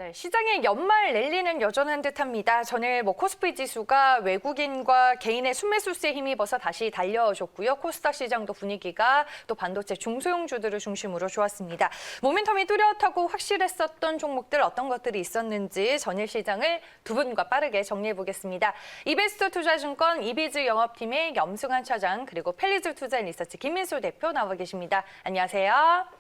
네, 시장의 연말 랠리는 여전한 듯합니다. 전일 코스피 지수가 외국인과 개인의 순매수세에 힘입어서 다시 달려줬고요. 코스닥 시장도 분위기가 또 반도체 중소형주들을 중심으로 좋았습니다. 모멘텀이 뚜렷하고 확실했었던 종목들 어떤 것들이 있었는지 전일 시장을 두 분과 빠르게 정리해 보겠습니다. 이베스트 투자증권 이비즈 영업팀의 염승환 차장 그리고 펠리즈 투자리서치 김민수 대표 나와 계십니다. 안녕하세요.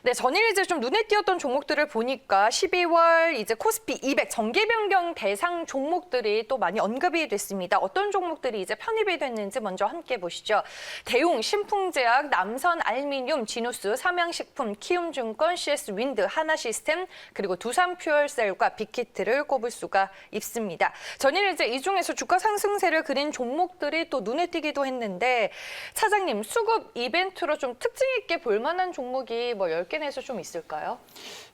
네, 전일 이제 좀 눈에 띄었던 종목들을 보니까 12월 이제 코스피 200 정기 변경 대상 종목들이 또 많이 언급이 됐습니다. 어떤 종목들이 이제 편입이 됐는지 먼저 함께 보시죠. 대웅, 신풍제약, 남선알미늄, 지누스, 삼양식품, 키움증권, CS윈드, 하나시스템, 그리고 두산퓨얼셀과 빅히트를 꼽을 수가 있습니다. 전일 이제 이 중에서 주가 상승세를 그린 종목들이 또 눈에 띄기도 했는데 차장님, 수급 이벤트로 좀 특징 있게 볼 만한 종목이 뭐 10개 내에서 좀 있을까요?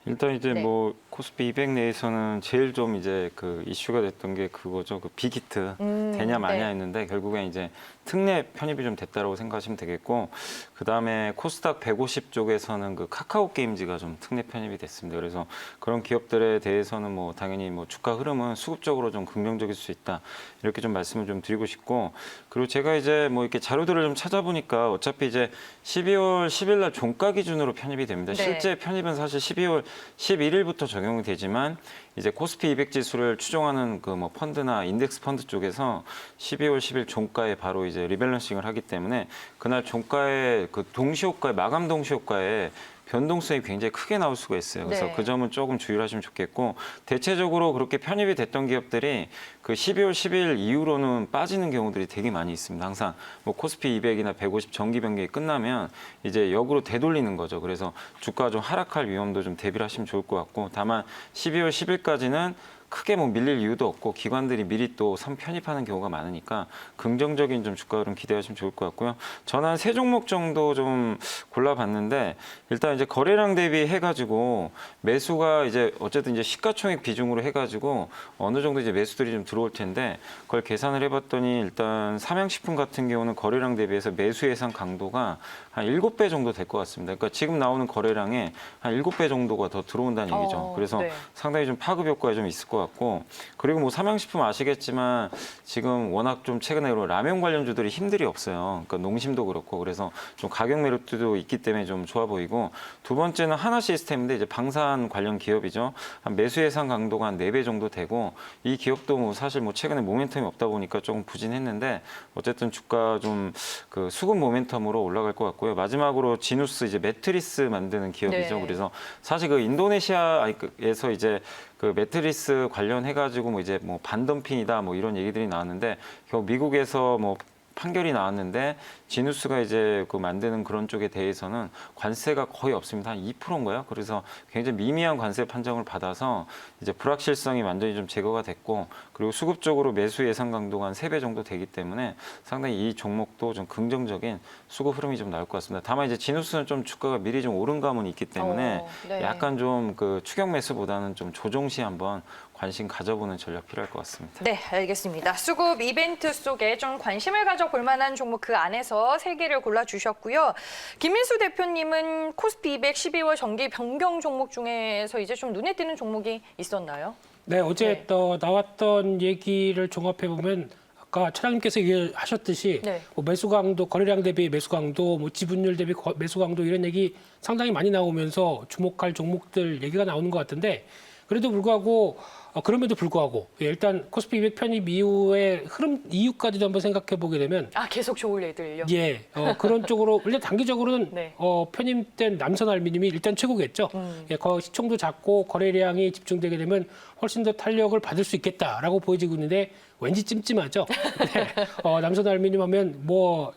일단 이제 네. 뭐 코스피 200 내에서는 제일 좀 이제 그 이슈가 됐던 게 그거죠. 그 빅히트 되냐 마냐 네. 했는데 결국엔 이제 특례 편입이 좀 됐다라고 생각하시면 되겠고, 그 다음에 코스닥 150 쪽에서는 그 카카오 게임즈가 좀 특례 편입이 됐습니다. 그래서 그런 기업들에 대해서는 뭐 당연히 뭐 주가 흐름은 수급적으로 좀 긍정적일 수 있다, 이렇게 좀 말씀을 좀 드리고 싶고, 그리고 제가 이제 뭐 이렇게 자료들을 좀 찾아보니까 어차피 이제 12월 10일 날 종가 기준으로 편입이 됩니다. 네. 실제 편입은 사실 12월 11일부터 적용이 되지만 이제 코스피 200 지수를 추종하는 그 뭐 펀드나 인덱스 펀드 쪽에서 12월 10일 종가에 바로 이제 리밸런싱을 하기 때문에 그날 종가의 그 동시효과에 마감 동시효과에 변동성이 굉장히 크게 나올 수가 있어요. 그래서 네. 그 점은 조금 주의를 하시면 좋겠고, 대체적으로 그렇게 편입이 됐던 기업들이 그 12월 10일 이후로는 빠지는 경우들이 되게 많이 있습니다. 항상 뭐 코스피 200이나 150 정기 변경이 끝나면 이제 역으로 되돌리는 거죠. 그래서 주가가 좀 하락할 위험도 좀 대비를 하시면 좋을 것 같고, 다만 12월 10일까지는 크게 뭐 밀릴 이유도 없고 기관들이 미리 또 선편입하는 경우가 많으니까 긍정적인 좀 주가 흐름 기대하시면 좋을 것 같고요. 저는 한 3종목 정도 좀 골라봤는데, 일단 이제 거래량 대비 해가지고 매수가 이제 어쨌든 이제 시가총액 비중으로 해가지고 어느 정도 이제 매수들이 좀 들어올 텐데, 그걸 계산을 해봤더니 일단 삼양식품 같은 경우는 거래량 대비해서 매수 예상 강도가 한 7배 정도 될 것 같습니다. 그러니까 지금 나오는 거래량에 한 7배 정도가 더 들어온다는 얘기죠. 그래서 네. 상당히 좀 파급 효과가 좀 있을 것 같고, 그리고 뭐 삼양식품 아시겠지만 지금 워낙 좀 최근에 라면 관련주들이 힘들이 없어요. 그러니까 농심도 그렇고, 그래서 좀 가격 매력도 있기 때문에 좀 좋아 보이고, 두 번째는 하나시스템인데 이제 방산 관련 기업이죠. 한 매수 예상 강도가 한 4배 정도 되고, 이 기업도 뭐 사실 뭐 최근에 모멘텀이 없다 보니까 조금 부진했는데 어쨌든 주가 좀 그 수급 모멘텀으로 올라갈 것 같고요. 마지막으로 지누스, 이제 매트리스 만드는 기업이죠. 네. 그래서 사실 그 인도네시아에서 이제 그 매트리스 관련해가지고 뭐 이제 뭐 반덤핑이다 뭐 이런 얘기들이 나왔는데, 결국 미국에서 뭐 판결이 나왔는데 지누스가 이제 그 만드는 그런 쪽에 대해서는 관세가 거의 없습니다. 한 2%인가요? 그래서 굉장히 미미한 관세 판정을 받아서 이제 불확실성이 완전히 좀 제거가 됐고, 그리고 수급적으로 매수 예상 강도가 한 3배 정도 되기 때문에 상당히 이 종목도 좀 긍정적인 수급 흐름이 좀 나올 것 같습니다. 다만 이제 지누스는 좀 주가가 미리 좀 오른 감은 있기 때문에 네. 약간 좀 그 추격 매수보다는 좀 조정 시 한번 관심 가져보는 전략 필요할 것 같습니다. 네, 알겠습니다. 수급 이벤트 속에 좀 관심을 가져볼 만한 종목 그 안에서 3개를 골라주셨고요. 김민수 대표님은 코스피 200 12월 정기 변경 종목 중에서 이제 좀 눈에 띄는 종목이 있었나요? 네, 어제 네. 또 나왔던 얘기를 종합해 보면 아까 차장님께서 얘기하셨듯이 네. 뭐 매수 강도, 거래량 대비 매수 강도, 뭐 지분율 대비 매수 강도 이런 얘기 상당히 많이 나오면서 주목할 종목들 얘기가 나오는 것 같은데, 그래도 불구하고 그럼에도 불구하고 일단 코스피 200 편입 이후의 흐름 이유까지도 한번 생각해 보게 되면 계속 좋을 애들요. 예, 그런 쪽으로 일단 단기적으로는 네. 편입된 남선알미늄이 일단 최고겠죠. 예, 시총도 작고 거래량이 집중되게 되면 훨씬 더 탄력을 받을 수 있겠다라고 보여지고 있는데 왠지 찜찜하죠. 네. 남선알미늄 하면 뭐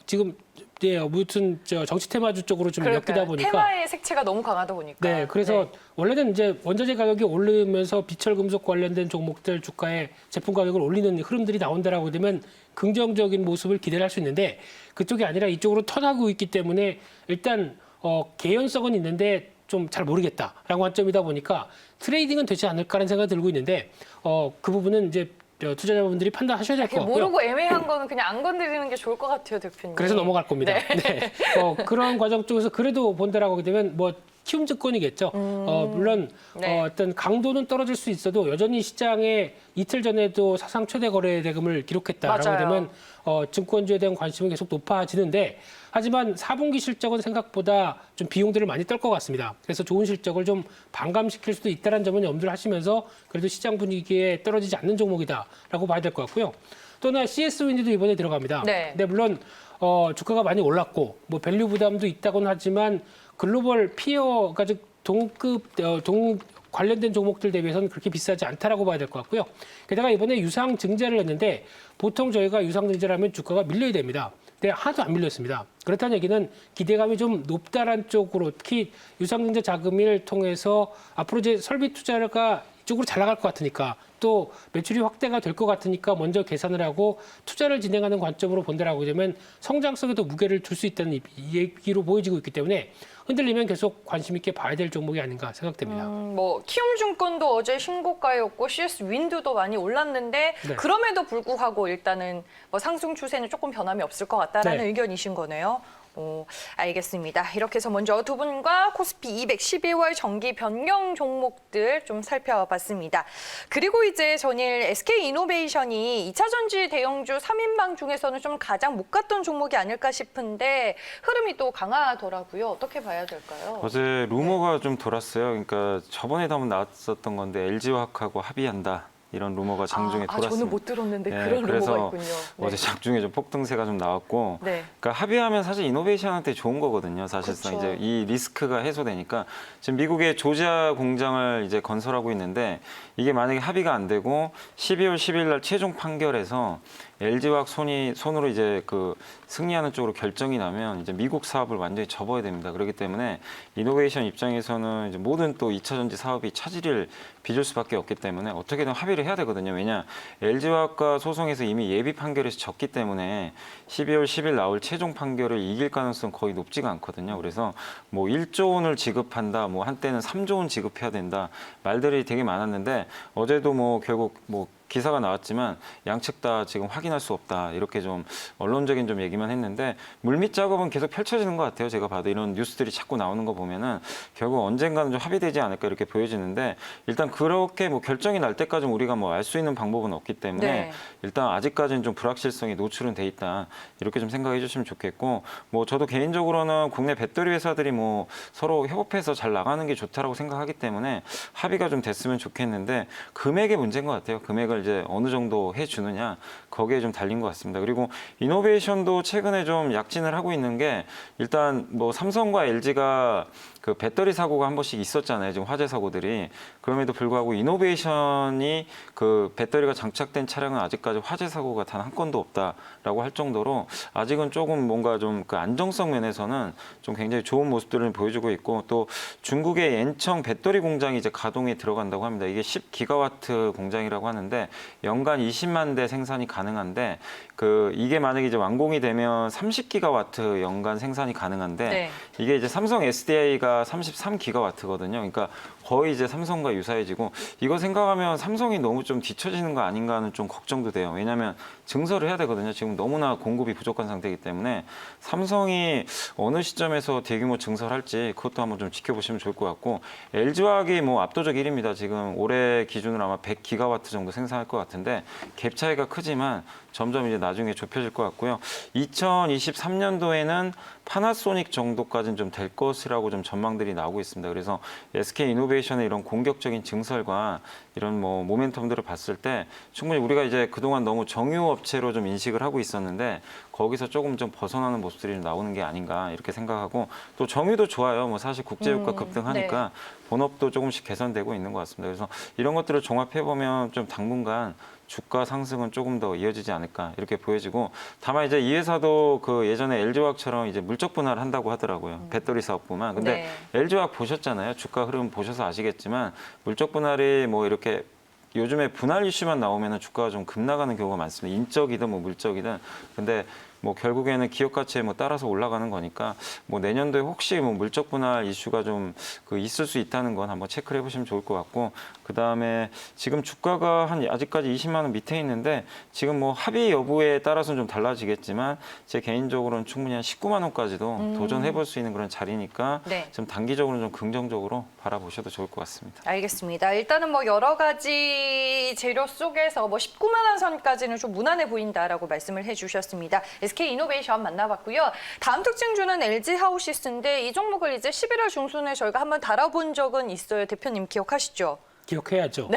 지금 예, 무튼 정치 테마주 쪽으로 좀 엮이다 보니까 테마의 색채가 너무 강하다 보니까. 네, 그래서 원래는 이제 원자재 가격이 오르면서 비철 금속 관련된 종목들 주가에 제품 가격을 올리는 흐름들이 나온다라고 되면 긍정적인 모습을 기대를 할 수 있는데, 그쪽이 아니라 이쪽으로 턴하고 있기 때문에 일단 개연성은 있는데 좀 잘 모르겠다라고 관점이다 보니까 트레이딩은 되지 않을까라는 생각이 들고 있는데, 그 부분은 이제 투자자분들이 판단하셔야 될 것 같고요. 모르고 애매한 거는 그냥 안 건드리는 게 좋을 것 같아요, 대표님. 그래서 넘어갈 겁니다. 네. 네. 그런 과정 쪽에서 그래도 본다라고 하게 되면 뭐 키움 증권이겠죠. 물론 네. 어떤 강도는 떨어질 수 있어도 여전히 시장에 이틀 전에도 사상 최대 거래 대금을 기록했다라고 맞아요. 되면 증권주에 대한 관심은 계속 높아지는데 하지만 4분기 실적은 생각보다 좀 비용들을 많이 떨 것 같습니다. 그래서 좋은 실적을 좀 반감시킬 수도 있다는 점은 염두를 하시면서 그래도 시장 분위기에 떨어지지 않는 종목이다라고 봐야 될 것 같고요. 또 하나 CS 윈드도 이번에 들어갑니다. 네. 근데 물론 주가가 많이 올랐고 뭐 밸류 부담도 있다고는 하지만 글로벌 피어가 즉 동급 관련된 종목들 대비해서는 그렇게 비싸지 않다라고 봐야 될 것 같고요. 게다가 이번에 유상 증자를 했는데 보통 저희가 유상 증자를 하면 주가가 밀려야 됩니다. 근데 하나도 안 밀렸습니다. 그렇다는 얘기는 기대감이 좀 높다란 쪽으로 특히 유상 증자 자금을 통해서 앞으로 이제 설비 투자가 이쪽으로 잘 나갈 것 같으니까 또 매출이 확대가 될 것 같으니까 먼저 계산을 하고 투자를 진행하는 관점으로 본다라고 되면 성장성에도 무게를 둘 수 있다는 얘기로 보여지고 있기 때문에 흔들리면 계속 관심 있게 봐야 될 종목이 아닌가 생각됩니다. 뭐 키움증권도 어제 신고가였고 CS 윈드도 많이 올랐는데 네. 그럼에도 불구하고 일단은 뭐 상승 추세는 조금 변함이 없을 것 같다라는 네. 의견이신 거네요. 알겠습니다. 이렇게 해서 먼저 두 분과 코스피 200 12월 정기 변경 종목들 좀 살펴봤습니다. 그리고 이제 전일 SK이노베이션이 2차 전지 대형주 3인방 중에서는 좀 가장 못 갔던 종목이 아닐까 싶은데 흐름이 또 강하더라고요. 어떻게 봐야 될까요? 어제 루머가 좀 돌았어요. 그러니까 저번에도 한번 나왔었던 건데 LG화학하고 합의한다. 이런 루머가 장중에 돌았습니다. 저는 못 들었는데 네, 그런 그래서 루머가 있군요. 네. 어제 장중에 좀 폭등세가 좀 나왔고, 네. 그러니까 합의하면 사실 이노베이션한테 좋은 거거든요. 사실상 그렇죠. 이제 이 리스크가 해소되니까 지금 미국의 조지아 공장을 이제 건설하고 있는데 이게 만약에 합의가 안 되고 12월 10일 날 최종 판결에서 LG화학 손으로 이제 그 승리하는 쪽으로 결정이 나면 이제 미국 사업을 완전히 접어야 됩니다. 그렇기 때문에 이노베이션 입장에서는 이제 모든 또 2차 전지 사업이 차질을 빚을 수밖에 없기 때문에 어떻게든 합의를 해야 되거든요. 왜냐 LG화학과 소송에서 이미 예비 판결에서 졌기 때문에 12월 10일 나올 최종 판결을 이길 가능성 거의 높지가 않거든요. 그래서 뭐 1조 원을 지급한다, 뭐 한때는 3조 원 지급해야 된다 말들이 되게 많았는데 어제도 뭐 결국 뭐 기사가 나왔지만 양측 다 지금 확인할 수 없다 이렇게 좀 언론적인 좀 얘기만 했는데 물밑 작업은 계속 펼쳐지는 것 같아요. 제가 봐도 이런 뉴스들이 자꾸 나오는 거 보면은 결국 언젠가는 좀 합의되지 않을까 이렇게 보여지는데 일단 그렇게 뭐 결정이 날 때까지는 우리가 뭐 알 수 있는 방법은 없기 때문에 네. 일단 아직까지는 좀 불확실성이 노출은 돼 있다 이렇게 좀 생각해 주시면 좋겠고 뭐 저도 개인적으로는 국내 배터리 회사들이 뭐 서로 협업해서 잘 나가는 게 좋다라고 생각하기 때문에 합의가 좀 됐으면 좋겠는데 금액의 문제인 것 같아요. 금액을 이제 어느 정도 해주느냐 거기에 좀 달린 것 같습니다. 그리고 이노베이션도 최근에 좀 약진을 하고 있는 게 일단 뭐 삼성과 LG가 그 배터리 사고가 한 번씩 있었잖아요. 지금 화재 사고들이. 그럼에도 불구하고 이노베이션이 그 배터리가 장착된 차량은 아직까지 화재 사고가 단 한 건도 없다라고 할 정도로 아직은 조금 뭔가 좀 그 안정성 면에서는 좀 굉장히 좋은 모습들을 보여주고 있고 또 중국의 엔청 배터리 공장이 이제 가동에 들어간다고 합니다. 이게 10기가와트 공장이라고 하는데 연간 20만 대 생산이 가능한데 그 이게 만약에 이제 완공이 되면 30기가와트 연간 생산이 가능한데 네. 이게 이제 삼성 SDI가 33기가와트거든요. 그러니까 거의 이제 삼성과 유사해지고 이거 생각하면 삼성이 너무 좀 뒤처지는 거 아닌가 하는 좀 걱정도 돼요. 왜냐하면 증설을 해야 되거든요. 지금 너무나 공급이 부족한 상태이기 때문에 삼성이 어느 시점에서 대규모 증설할지 그것도 한번 좀 지켜보시면 좋을 것 같고 LG화학이 뭐 압도적 1위입니다. 지금 올해 기준으로 아마 100기가와트 정도 생산할 것 같은데 갭 차이가 크지만 점점 이제 나중에 좁혀질 것 같고요. 2023년도에는 파나소닉 정도까지는 좀 될 것이라고 좀 전망들이 나오고 있습니다. 그래서 SK이노베이션의 이런 공격적인 증설과 이런 뭐 모멘텀들을 봤을 때 충분히 우리가 이제 그동안 너무 정유 업체로 좀 인식을 하고 있었는데 거기서 조금 좀 벗어나는 모습들이 좀 나오는 게 아닌가 이렇게 생각하고 또 정유도 좋아요. 뭐 사실 국제유가 급등하니까 본업도 조금씩 개선되고 있는 것 같습니다. 그래서 이런 것들을 종합해 보면 좀 당분간 주가 상승은 조금 더 이어지지 않을까 이렇게 보여지고 다만 이제 이 회사도 그 예전에 LG화학처럼 이제 물적 분할을 한다고 하더라고요. 배터리 사업부만. 근데 LG화학 보셨잖아요. 주가 흐름 보셔서 아시겠지만 물적 분할이 뭐 이렇게 요즘에 분할 이슈만 나오면 주가가 좀 급나가는 경우가 많습니다. 인적이든 뭐 물적이든. 근데 뭐 결국에는 기업 가치에 뭐 따라서 올라가는 거니까 뭐 내년도에 혹시 뭐 물적 분할 이슈가 좀 그 있을 수 있다는 건 한번 체크를 해보시면 좋을 것 같고, 그 다음에 지금 주가가 한 아직까지 20만 원 밑에 있는데 지금 뭐 합의 여부에 따라서는 좀 달라지겠지만 제 개인적으로는 충분히 한 19만 원까지도 도전해볼 수 있는 그런 자리니까 네. 좀 단기적으로는 좀 긍정적으로 바라보셔도 좋을 것 같습니다. 알겠습니다. 일단은 뭐 여러 가지 재료 속에서 뭐 19만 원 선까지는 좀 무난해 보인다라고 말씀을 해주셨습니다. SK이노베이션 만나봤고요. 다음 특징주는 LG하우시스인데 이 종목을 이제 11월 중순에 저희가 한번 다뤄본 적은 있어요. 대표님 기억하시죠? 기억해야죠.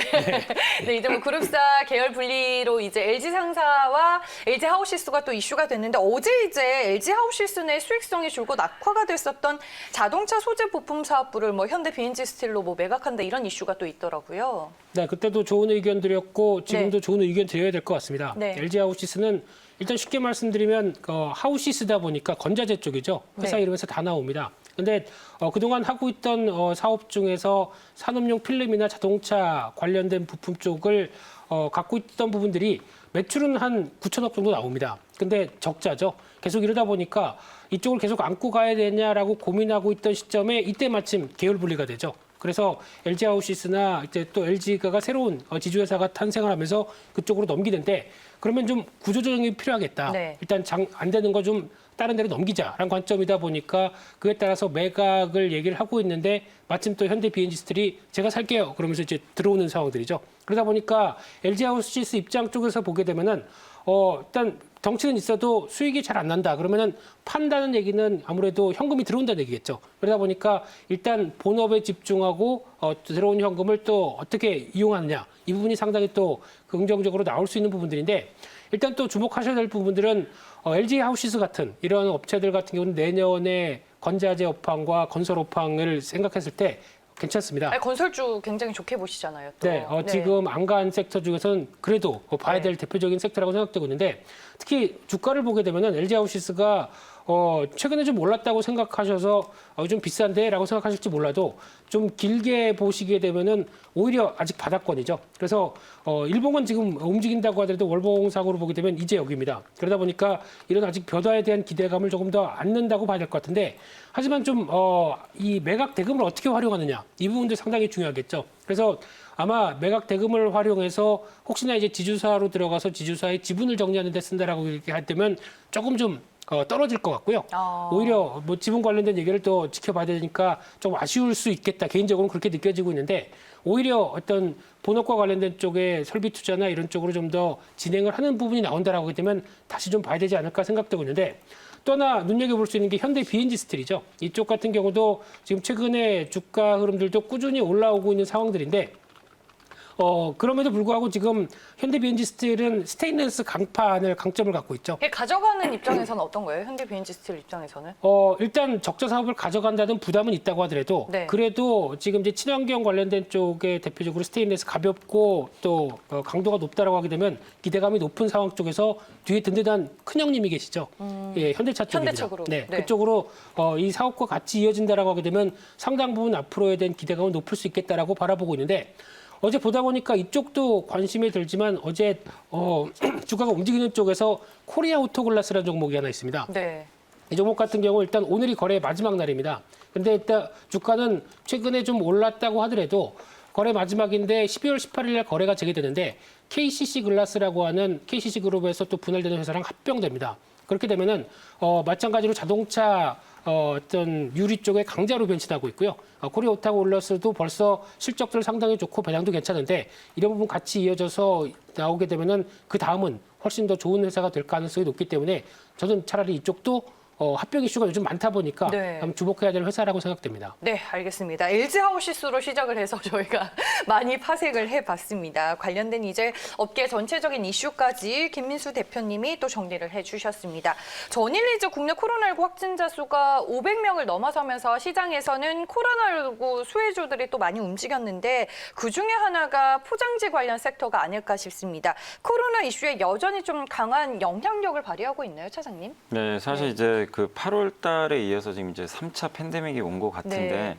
네, 이제 뭐 그룹사 계열 분리로 이제 LG 상사와 LG 하우시스가 또 이슈가 됐는데 어제 이제 LG 하우시스 내 수익성이 줄곧 악화가 됐었던 자동차 소재 부품 사업부를 뭐 현대 비엔지 스틸로 뭐 매각한다 이런 이슈가 또 있더라고요. 네, 그때도 좋은 의견 드렸고 지금도 네. 좋은 의견 드려야 될 것 같습니다. 네. LG 하우시스는 일단 쉽게 말씀드리면 하우시스다 보니까 건자재 쪽이죠. 회사 네. 이름에서 다 나옵니다. 근데 그동안 하고 있던 사업 중에서 산업용 필름이나 자동차 관련된 부품 쪽을 갖고 있던 부분들이 매출은 한 9천억 정도 나옵니다. 근데 적자죠. 계속 이러다 보니까 이쪽을 계속 안고 가야 되냐라고 고민하고 있던 시점에 이때 마침 계열 분리가 되죠. 그래서 LG 하우시스나 이제 또 LG가 새로운 지주회사가 탄생을 하면서 그쪽으로 넘기는데 그러면 좀 구조조정이 필요하겠다. 네. 일단 안 되는 거 좀 다른 데로 넘기자라는 관점이다 보니까 그에 따라서 매각을 얘기를 하고 있는데 마침 또 현대 비엔지 스틸이 제가 살게요. 그러면서 이제 들어오는 상황들이죠. 그러다 보니까 LG 하우시스 입장 쪽에서 보게 되면은 일단 덩치는 있어도 수익이 잘 안 난다. 그러면은 판다는 얘기는 아무래도 현금이 들어온다는 얘기겠죠. 그러다 보니까 일단 본업에 집중하고 들어온 현금을 또 어떻게 이용하느냐. 이 부분이 상당히 또 긍정적으로 나올 수 있는 부분들인데 일단 또 주목하셔야 될 부분들은 LG 하우시스 같은 이런 업체들 같은 경우는 내년에 건자재 업황과 건설 업황을 생각했을 때 괜찮습니다. 아니, 건설주 굉장히 좋게 보시잖아요. 또. 네, 지금 안간 섹터 중에서는 그래도 봐야 될 대표적인 섹터라고 생각되고 있는데 특히 주가를 보게 되면은 LG 하우시스가 최근에 좀 올랐다고 생각하셔서 좀 비싼데라고 생각하실지 몰라도 좀 길게 보시게 되면은 오히려 아직 바닥권이죠. 그래서 일봉은 지금 움직인다고 하더라도 월봉상으로 보게 되면 이제 여기입니다. 그러다 보니까 이런 아직 벼다에 대한 기대감을 조금 더 안는다고 봐야 될 것 같은데 하지만 좀 이 매각 대금을 어떻게 활용하느냐 이 부분도 상당히 중요하겠죠. 그래서 아마 매각 대금을 활용해서 혹시나 이제 지주사로 들어가서 지주사의 지분을 정리하는 데 쓴다라고 이렇게 할 때면 조금 좀 떨어질 것 같고요. 오히려 뭐 지분 관련된 얘기를 또 지켜봐야 되니까 좀 아쉬울 수 있겠다. 개인적으로는 그렇게 느껴지고 있는데 오히려 어떤 본업과 관련된 쪽에 설비 투자나 이런 쪽으로 좀 더 진행을 하는 부분이 나온다라고 하게 되면 다시 좀 봐야 되지 않을까 생각되고 있는데 또 하나 눈여겨볼 수 있는 게 현대 비엔지 스틸이죠. 이쪽 같은 경우도 지금 최근에 주가 흐름들도 꾸준히 올라오고 있는 상황들인데 그럼에도 불구하고 지금 현대 비엔지 스틸은 스테인리스 강판을 강점을 갖고 있죠. 이게 가져가는 입장에서는 어떤 거예요? 현대 비엔지 스틸 입장에서는? 일단 적자 사업을 가져간다는 부담은 있다고 하더라도 네. 그래도 지금 이제 친환경 관련된 쪽에 대표적으로 스테인리스 가볍고 또 강도가 높다라고 하게 되면 기대감이 높은 상황 쪽에서 뒤에 든든한 큰 형님이 계시죠. 예, 현대차 쪽입니다. 현대쪽으로. 네, 네. 그쪽으로 이 사업과 같이 이어진다라고 하게 되면 상당 부분 앞으로에 대한 기대감은 높을 수 있겠다라고 바라보고 있는데 어제 보다 보니까 이쪽도 관심이 들지만 어제 주가가 움직이는 쪽에서 코리아 오토글라스라는 종목이 하나 있습니다. 네. 이 종목 같은 경우 일단 오늘이 거래 마지막 날입니다. 근데 일단 주가는 최근에 좀 올랐다고 하더라도 거래 마지막인데 12월 18일 날 거래가 재개되는데 KCC 글라스라고 하는 KCC 그룹에서 또 분할되는 회사랑 합병됩니다. 그렇게 되면은 마찬가지로 자동차 어떤 유리 쪽에 강자로 변신하고 있고요. 코리아 오토글라스도 벌써 실적들 상당히 좋고 배당도 괜찮은데 이런 부분 같이 이어져서 나오게 되면은 그 다음은 훨씬 더 좋은 회사가 될 가능성이 높기 때문에 저는 차라리 이쪽도 합병 이슈가 요즘 많다 보니까 네. 한번 주목해야 될 회사라고 생각됩니다. 네, 알겠습니다. LG 하우시스로 시작을 해서 저희가 많이 파색을 해봤습니다. 관련된 이제 업계 전체적인 이슈까지 김민수 대표님이 또 정리를 해주셨습니다. 전일 이제 국내 코로나19 확진자 수가 500명을 넘어서면서 시장에서는 코로나19 수혜주들이 또 많이 움직였는데 그 중에 하나가 포장지 관련 섹터가 아닐까 싶습니다. 코로나 이슈에 여전히 좀 강한 영향력을 발휘하고 있나요, 차장님? 네, 사실 네. 이제 그 8월 달에 이어서 지금 이제 3차 팬데믹이 온 것 같은데 네.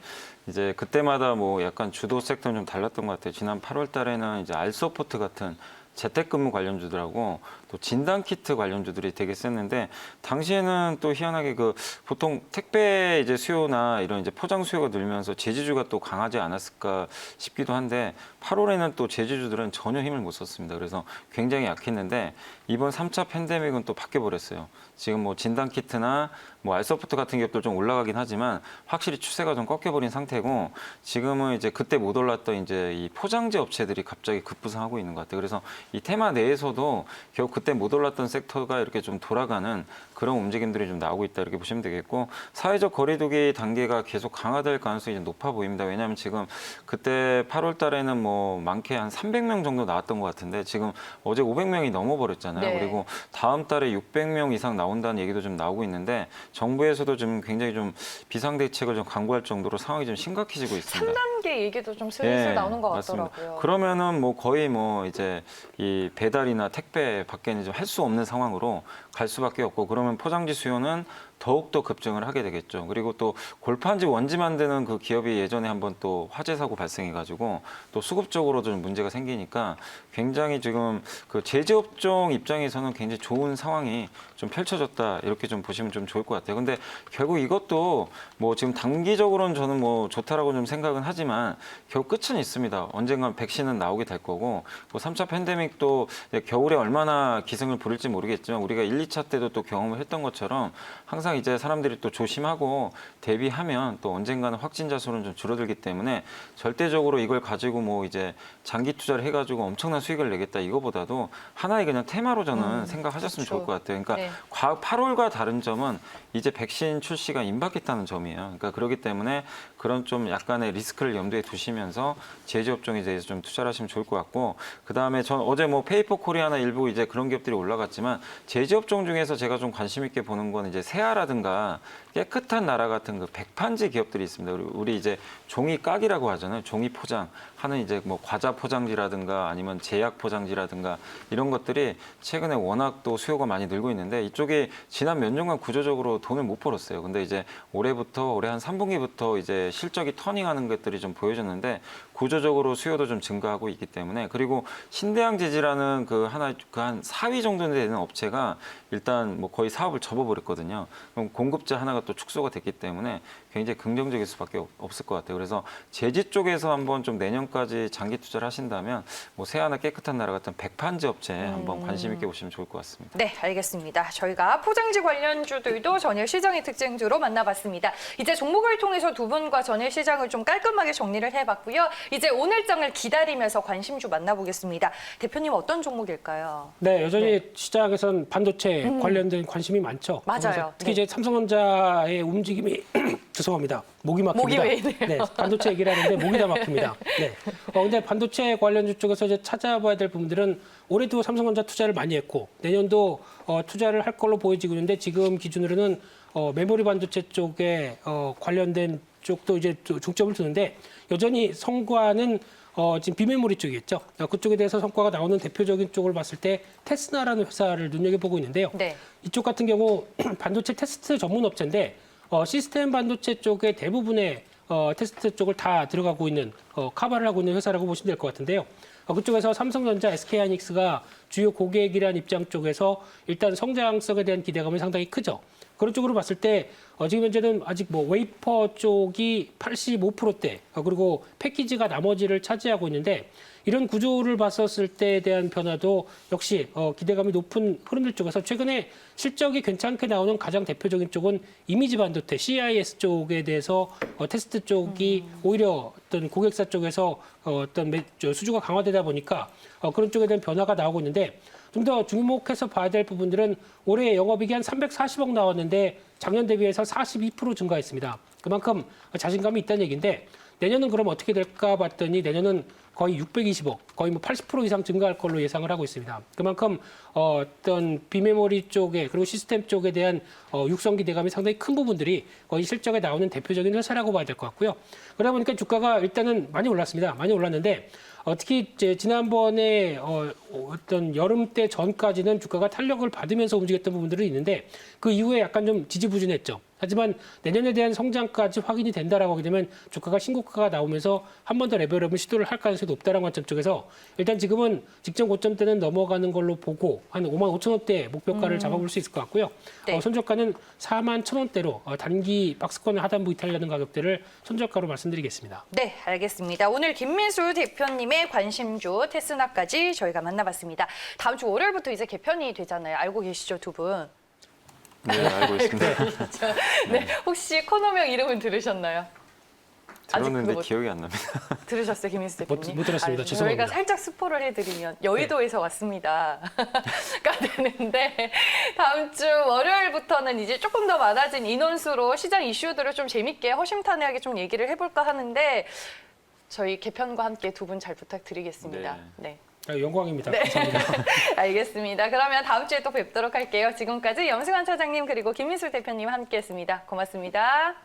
이제 그때마다 뭐 약간 주도 섹터는 좀 달랐던 것 같아요. 지난 8월 달에는 이제 알서포트 같은 재택근무 관련주들하고 또 진단키트 관련주들이 되게 셌는데 당시에는 또 희한하게 그 보통 택배 이제 수요나 이런 이제 포장 수요가 늘면서 제지주가 또 강하지 않았을까 싶기도 한데 8월에는 또 제지주들은 전혀 힘을 못 썼습니다. 그래서 굉장히 약했는데 이번 3차 팬데믹은 또 바뀌어 버렸어요. 지금 뭐 진단키트나 뭐 알소프트 같은 기업들 좀 올라가긴 하지만 확실히 추세가 좀 꺾여버린 상태고 지금은 이제 그때 못 올랐던 이제 이 포장재 업체들이 갑자기 급부상하고 있는 것 같아요. 그래서 이 테마 내에서도 결국 그때 못 올랐던 섹터가 이렇게 좀 돌아가는 그런 움직임들이 좀 나오고 있다 이렇게 보시면 되겠고 사회적 거리두기 단계가 계속 강화될 가능성이 좀 높아 보입니다. 왜냐하면 지금 그때 8월 달에는 뭐 많게 한 300명 정도 나왔던 것 같은데 지금 어제 500명이 넘어버렸잖아요. 네. 그리고 다음 달에 600명 이상 나온다는 얘기도 좀 나오고 있는데 정부에서도 좀 굉장히 좀 비상대책을 좀 강구할 정도로 상황이 좀 심각해지고 있습니다. 3단계 얘기도 좀 슬슬 나오는 것 맞습니다. 같더라고요. 그러면은 뭐 거의 뭐 이제 이 배달이나 택배 밖에는 좀 할 수 없는 상황으로 갈 수밖에 없고 그러면 포장지 수요는 더욱더 급증을 하게 되겠죠. 그리고 또 골판지 원지 만드는 그 기업이 예전에 한번 또 화재 사고 발생해가지고 또 수급적으로 좀 문제가 생기니까 굉장히 지금 그 제조업종 입장에서는 굉장히 좋은 상황이 좀 펼쳐졌다 이렇게 좀 보시면 좀 좋을 것 같아요. 근데 결국 이것도 뭐 지금 단기적으로는 저는 뭐 좋다라고 좀 생각은 하지만 결국 끝은 있습니다. 언젠간 백신은 나오게 될 거고 뭐 3차 팬데믹도 겨울에 얼마나 기승을 부릴지 모르겠지만 우리가 1, 2차 때도 또 경험을 했던 것처럼 항상 이제 사람들이 또 조심하고 대비하면 또 언젠가는 확진자 수는 좀 줄어들기 때문에 절대적으로 이걸 가지고 뭐 이제 장기 투자를 해가지고 엄청난 수익을 내겠다 이거보다도 하나의 그냥 테마로 저는 생각하셨으면 그렇죠. 좋을 것 같아요. 그러니까 네. 8월과 다른 점은 이제 백신 출시가 임박했다는 점이에요. 그러니까 그렇기 때문에 그런 좀 약간의 리스크를 염두에 두시면서 제조업종에 대해서 좀 투자를 하시면 좋을 것 같고 그다음에 전 어제 뭐 페이퍼 코리아나 일부 이제 그런 기업들이 올라갔지만 제조업종 중에서 제가 좀 관심 있게 보는 건 이제 세아라든가 깨끗한 나라 같은 그 백판지 기업들이 있습니다. 우리 이제 종이 깍이라고 하잖아요. 종이 포장 하는 이제 뭐 과자 포장지라든가 아니면 제약 포장지라든가 이런 것들이 최근에 워낙 또 수요가 많이 늘고 있는데 이쪽이 지난 몇 년간 구조적으로 돈을 못 벌었어요. 근데 이제 올해 한 3분기부터 이제 실적이 터닝하는 것들이 좀 보여졌는데 구조적으로 수요도 좀 증가하고 있기 때문에 그리고 신대양재지라는 그 한 4위 정도 되는 업체가 일단 뭐 거의 사업을 접어버렸거든요. 그럼 공급자 하나가 또 축소가 됐기 때문에 굉장히 긍정적일 수밖에 없을 것 같아요. 그래서 제지 쪽에서 한번 좀 내년까지 장기 투자를 하신다면 뭐 새하나 깨끗한 나라 같은 백판지 업체 한번 관심 있게 보시면 좋을 것 같습니다. 네, 알겠습니다. 저희가 포장지 관련주들도 전일 시장의 특징주로 만나봤습니다. 이제 종목을 통해서 두 분과 전일 시장을 좀 깔끔하게 정리를 해봤고요. 이제 오늘장을 기다리면서 관심주 만나보겠습니다. 대표님 어떤 종목일까요? 네, 여전히 시장에선 반도체 관련된 관심이 많죠. 맞아요. 그래서 특히 네. 이제 삼성전자의 움직임이 죄송합니다. 목이 막힙니다. 목이 왜 이래요? 네, 반도체 얘기를 하는데 목이 다 막힙니다. 네. 근데 반도체 관련주 쪽에서 이제 찾아봐야 될 부분들은 올해도 삼성전자 투자를 많이 했고 내년도 투자를 할 걸로 보여지고 있는데 지금 기준으로는 메모리 반도체 쪽에 관련된 쪽도 이제 중점을 두는데 여전히 성과는 지금 비메모리 쪽이겠죠. 그쪽에 대해서 성과가 나오는 대표적인 쪽을 봤을 때 테스나라는 회사를 눈여겨보고 있는데요. 네. 이쪽 같은 경우 반도체 테스트 전문 업체인데 시스템 반도체 쪽의 대부분의 테스트 쪽을 다 들어가고 있는 카바를 하고 있는 회사라고 보시면 될 것 같은데요. 그쪽에서 삼성전자, SK하이닉스가 주요 고객이라는 입장 쪽에서 일단 성장성에 대한 기대감이 상당히 크죠. 그런 쪽으로 봤을 때 지금 현재는 아직 뭐 웨이퍼 쪽이 85%대 그리고 패키지가 나머지를 차지하고 있는데 이런 구조를 봤었을 때에 대한 변화도 역시 기대감이 높은 흐름들 쪽에서 최근에 실적이 괜찮게 나오는 가장 대표적인 쪽은 이미지 반도체 CIS 쪽에 대해서 테스트 쪽이 오히려 어떤 고객사 쪽에서 어떤 수주가 강화되다 보니까 그런 쪽에 대한 변화가 나오고 있는데 좀 더 주목해서 봐야 될 부분들은 올해 영업이익이 한 340억 나왔는데 작년 대비해서 42% 증가했습니다. 그만큼 자신감이 있다는 얘기인데 내년은 그럼 어떻게 될까 봤더니 내년은 거의 620억, 거의 뭐 80% 이상 증가할 걸로 예상을 하고 있습니다. 그만큼 어떤 비메모리 쪽에 그리고 시스템 쪽에 대한 육성 기대감이 상당히 큰 부분들이 거의 실적에 나오는 대표적인 회사라고 봐야 될 것 같고요. 그러다 보니까 주가가 일단은 많이 올랐습니다. 많이 올랐는데 특히 이제 지난번에 어떤 여름 때 전까지는 주가가 탄력을 받으면서 움직였던 부분들이 있는데 그 이후에 약간 좀 지지부진했죠. 하지만 내년에 대한 성장까지 확인이 된다라고 하게 되면 주가가 신고가가 나오면서 한 번 더 레벨업을 시도를 할 가능성이 높다는 관점 쪽에서 일단 지금은 직전 고점 때는 넘어가는 걸로 보고 한 5만 5천 원대 목표가를 잡아볼 수 있을 것 같고요. 네. 손절가는 4만 1천 원대로 단기 박스권을 하단부 이탈하는 가격대를 손절가로 말씀드리겠습니다. 네, 알겠습니다. 오늘 김민수 대표님의 관심주 테스나까지 저희가 만나봤습니다. 다음 주 월요일부터 이제 개편이 되잖아요. 알고 계시죠, 두 분? 네, 알고 있습니다. 네, 혹시 코너명 이름은 들으셨나요? 들었는데 그거 못- 기억이 안 납니다. 들으셨어요, 김민수 대표님? 못 들었습니다. 저희가 죄송합니다. 살짝 스포를 해드리면 여의도에서 왔습니다가 되는데 다음 주 월요일부터는 이제 조금 더 많아진 인원수로 시장 이슈들을 좀 재밌게 허심탄회하게 좀 얘기를 해볼까 하는데 저희 개편과 함께 두 분 잘 부탁드리겠습니다. 네. 영광입니다. 네. 감사합니다. 알겠습니다. 그러면 다음 주에 또 뵙도록 할게요. 지금까지 염승환 차장님 그리고 김민수 대표님 함께했습니다. 고맙습니다.